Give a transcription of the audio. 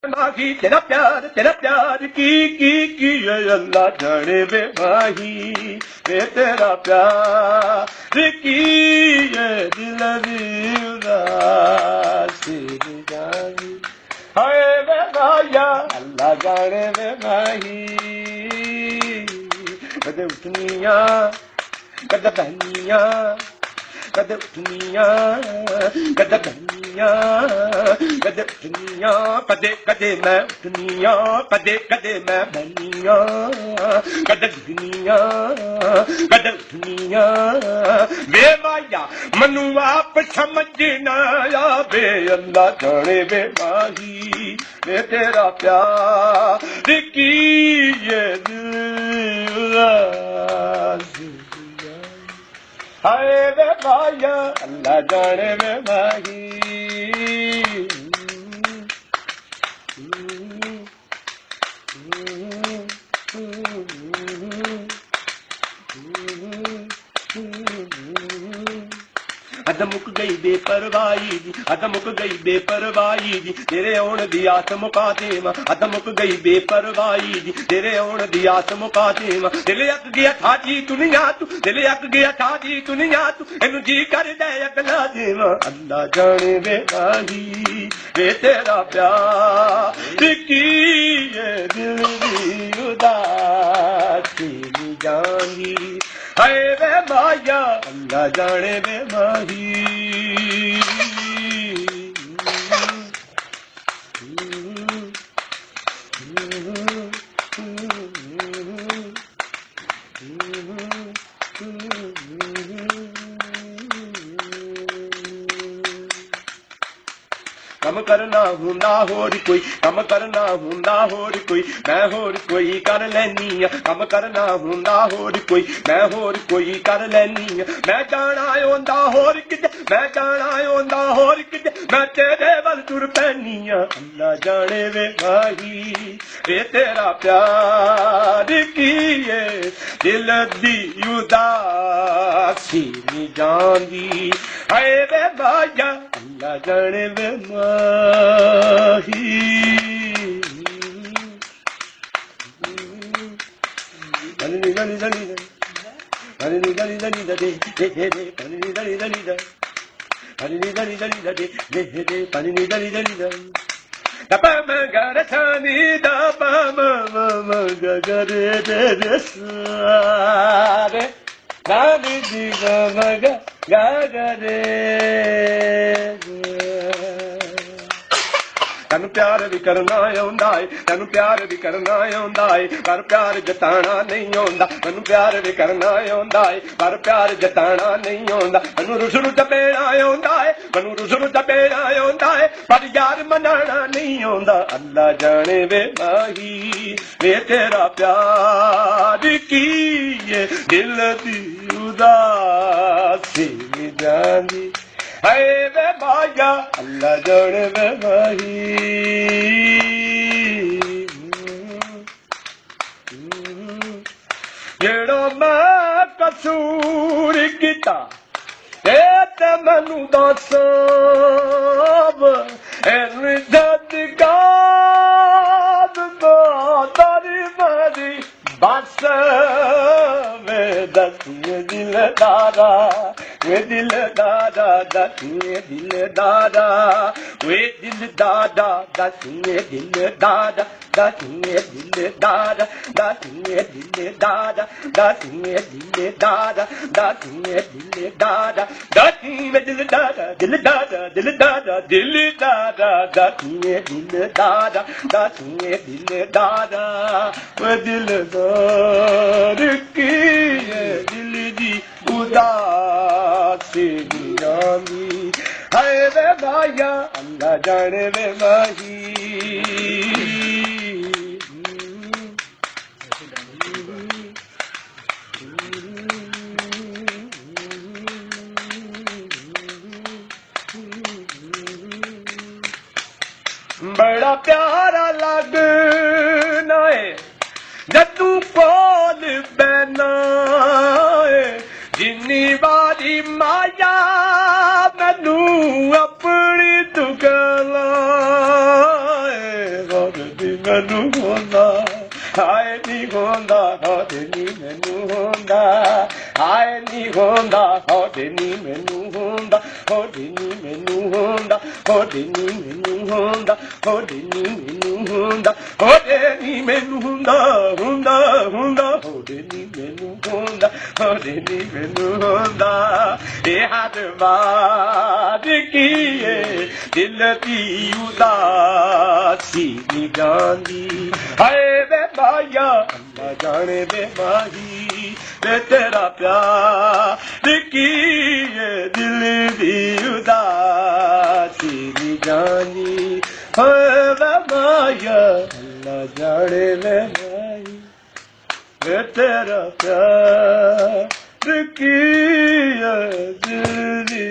माही तेरा प्यार की ये अल्लाह जाने वे माही वे तेरा प्यार की ये दिल दी उदासी जानी हाय वे माया अल्लाह जाने वे माही कदे उठनिया कदे बहनिया कदे उठनिया कदे बहनिया कदे उठनिया कदे कदे मैं उठनिया कदे कदे मैं बहनिया कदे उठनिया कदे उठनिया वे माया मनु आप समझना आवे अल्लाह जाने वे माही वे तेरा प्यार की ये दिल हाय वे माया अल्लाह जाने वे माही अद मुक गई बेपरवाही जी अद मुक गई बेपरवाही जी तेरे आउण दी आस मुका देवां अद मुक गई बेपरवाही जी तेरे आउण दी आस मुका देवां दिल अक गया था जी दुनिया तू दिल अक गया था जी दुनिया तू इनू जी कर दे अगला देवां अल्लाह जाने वे माही वे तेरा प्यार की ये दिल दी उदासी नी जानी हाय वे माया अल्लाह जाने वे माही कम करना हुंदा होर कोई कम करना हुंदा होर कोई मैं होर कोई कर लैनी कम करना हुंदा होर कोई मैं होर कोई कर लैनी मैं जाना ओंदा होर किते मैं जाना ओंदा होर किते मैं तेरे वल तुर पैनी अल्लाह जाने वे माही वे तेरा प्यार की ये दिल दी उदासी नी जांदी हाय वे माया अल्लाह जाने वे माही दनी दनी दनी दनी दनी दनी दे दे दे दनी दनी दनी दे दनी दनी दनी दे दे दे दनी दनी दनी दे दपा मगर थानी दपा मगर दे दे सारे नानी दी मगर गरे तेन प्यार भी करना आउंदा है तेन प्यार भी करना आउंदा है पर प्यार जताना नहीं आउंदा मैनू प्यार भी करना आउंदा है पर प्यार जताना नहीं आउंदा मैनू रुसरू चपेड़ा आउंदा है मैनू रुसरू चपेड़ा आउंदा है पर यार मनाना नहीं आउंदा अल्लाह जाने वे माही वे तेरा प्यार की ये दिल दी उदासी जानी हाय वे माया अल्लाह जाने वे माही जेड़ा मैं कसूर कीता ते मैनू दस तारी मारी बस वे दसिए दिल दादा वे दिल दादा दसिए दिल दादा वे दिल दादा दसिए दिल दादा दसिए दिल दादा दसिए दिल दादा दसिए दिल दादा दसिए दिल दादा दसिए दिल दादा दिल दादा दिल दादा दिल दादा दसिए दिल दादा दसिए दिल दादा वे दिल दार की दिल दी उदासी जानी हाय वे माया अल्लाह जाने वे माही बड़ा प्यारा लगना है जदू कोल बैना जिन्नी बारी माया मैनू अपनी दुगला मैनू होंदा हाय नी होंदा होदे नी मैनू होंदा हाय नी होंदा होदे नी मैनू होंदा होदे नी मैनू होंदा होदे नी मैनू होंदा होदे नी मैनू होंदा होदे नी मैनू होंदा होंदा होंदा होदे नी मैनू होंदा होदे नी मैनू होंदा ए हाथ बात कीए दिल दी उदासी नी जांदी हाय वे माया अल्लाह जाने वे माही वे तेरा प्यार कीए दिल दी उदासी नी जांदी हाय वे माया अल्लाह जाने वे माही वे तेरा प्यार कीए दिल दी